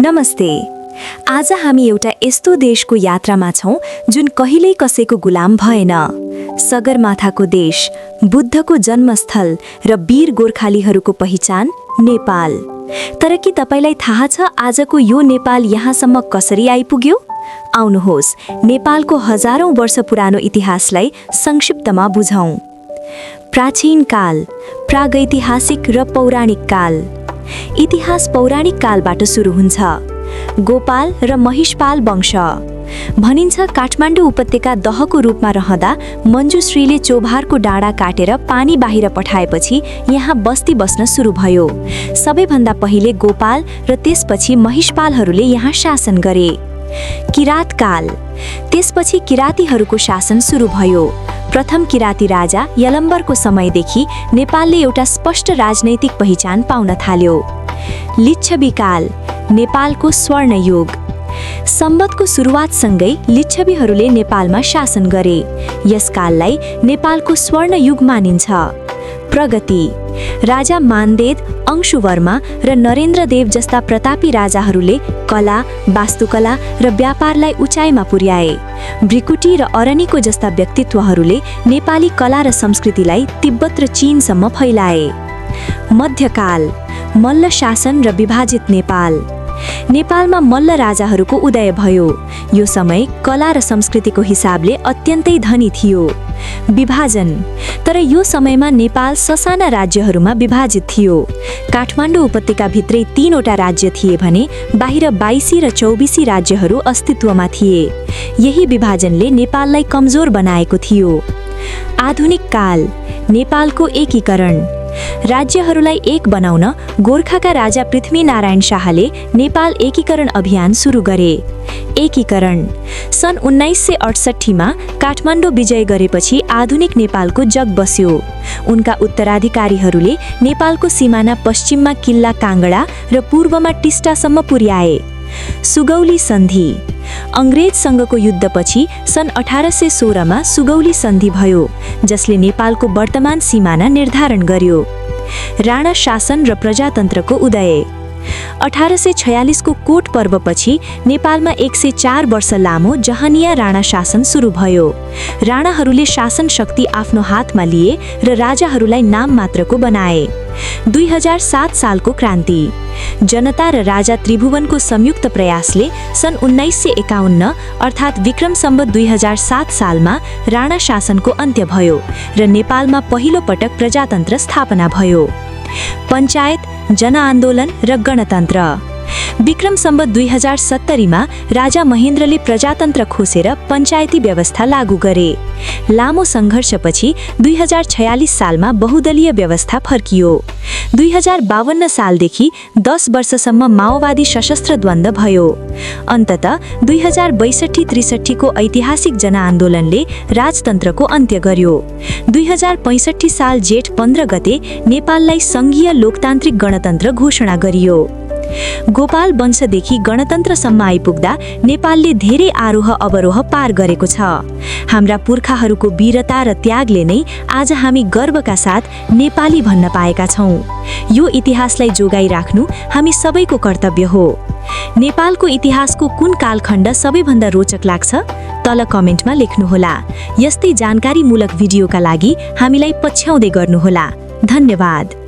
नमस्ते। आज हामी एउटा यस्तो देशको यात्रामा छौं जुन कहिल्यै कसैको गुलाम भएन। सगरमाथाको देश, बुद्धको जन्मस्थल र वीर गोर्खालीहरूको पहिचान नेपाल। तर के तपाईलाई थाहा छ आजको यो नेपाल यहाँसम्म कसरी आइपुग्यो? आउनुहोस् नेपालको हजारौं वर्ष पुरानो इतिहासलाई संक्षिप्तमा बुझौं। प्राचीन काल, प्रागैतिहासिक र पौराणिक काल। इतिहास पौराणिक कालबाट सुरु हुन्छ। गोपाल र महिषपाल वंश। भनिन्छ काठमाडौँ उपत्यका दहको रूपमा रहँदा मञ्जुश्रीले चोभारको डाँडा काटेर पानी बाहिर पठाएपछि यहाँ बस्ती बस्न सुरु भयो। सबैभन्दा पहिले गोपाल र त्यसपछि महिषपालहरूले यहाँ शासन गरे। किरात काल। त्यसपछि किरातीहरूको शासन सुरु भयो। प्रथम किराती राजा यलम्बरको समयदेखि नेपालले एउटा स्पष्ट राजनैतिक पहिचान पाउन थाल्यो। लिच्छवी काल, नेपालको स्वर्ण युग। सम्वतको सुरुवातसँगै लिच्छवीहरूले नेपालमा शासन गरे। यस काललाई नेपालको स्वर्ण युग मानिन्छ। प्रगति। राजा मानदेव, अंशुवर्मा र नरेन्द्रदेव जस्ता प्रतापी राजाहरूले कला, वास्तुकला र व्यापारलाई उचाइमा पुर्याए। भृकुटी र अरनीको जस्ता व्यक्तित्वहरूले नेपाली कला र संस्कृतिलाई तिब्बत र चीनसम्म फैलाए। मध्यकाल, मल्ल शासन र विभाजित नेपाल। नेपालमा मल्ल राजाहरूको उदय भयो। यो समय कला र संस्कृतिको हिसाबले अत्यन्तै धनी थियो। विभाजन। तर यो समयमा नेपाल ससाना राज्यहरूमा विभाजित थियो। काठमाडौँ उपत्यकाभित्रै 3वटा राज्य थिए भने बाहिर 22 र 24 राज्यहरू अस्तित्वमा थिए। यही विभाजनले नेपाललाई कमजोर बनाएको थियो। आधुनिक काल, नेपालको एकीकरण। राज्यहरूलाई एक बनाउन गोर्खाका राजा पृथ्वीनारायण शाहले नेपाल एकीकरण अभियान सुरु गरे। एकीकरण। सन् 1968 मा काठमाडौँ विजय गरेपछि आधुनिक नेपालको जग बस्यो। उनका उत्तराधिकारीहरूले नेपालको सिमाना पश्चिममा किल्ला काङ्गडा र पूर्वमा टिस्टासम्म पुर्याए। सुगौली सन्धि। अंग्रेजसँगको युद्धपछि सन् 1816 मा सुगौली सन्धि भयो, जसले नेपालको वर्तमान सिमाना निर्धारण गर्यो। राणा शासन र प्रजातन्त्रको उदय। 1846 को कोट पर्वपछि नेपालमा 104 वर्ष लामो जहनिया राणा शासन सुरु भयो। राणाहरूले शासन शक्ति आफ्नो हातमा लिए र राजाहरूलाई नाम मात्रको बनाए। 2007 सालको क्रान्ति। जनता र राजा त्रिभुवनको संयुक्त प्रयासले सन् 1951 अर्थात् विक्रम सम्वत 2007 सालमा राणा शासनको अन्त्य भयो र नेपालमा पहिलो पटक प्रजातन्त्र स्थापना भयो। पञ्चायत, जनआन्दोलन र गणतन्त्र। विक्रम सम्वत 2070 मा राजा महेन्द्रले प्रजातन्त्र खोसेर पञ्चायती व्यवस्था लागू गरे। लामो सङ्घर्षपछि 2046 सालमा बहुदलीय व्यवस्था फर्कियो। 2052 सालदेखि 10 वर्षसम्म माओवादी सशस्त्र द्वन्द्व भयो। अन्ततः 2062-63 को ऐतिहासिक जनआन्दोलनले राजतन्त्रको अन्त्य गर्यो। 2065 साल जेठ 15 गते नेपाललाई सङ्घीय लोकतान्त्रिक गणतन्त्र घोषणा गरियो। गोपाल वंशदेखि गणतन्त्रसम्म आइपुग्दा नेपालले धेरै आरोह अवरोह पार गरेको छ। हाम्रा पुर्खाहरूको वीरता र त्यागले नै आज हामी गर्वका साथ नेपाली भन्न पाएका छौं। यो इतिहासलाई जोगाइराख्नु हामी सबैको कर्तव्य हो। नेपालको इतिहासको कुन कालखण्ड सबैभन्दा रोचक लाग्छ? तल कमेन्टमा लेख्नुहोला। यस्तै जानकारीमूलक भिडियोका लागि हामीलाई पछ्याउँदै गर्नुहोला। धन्यवाद।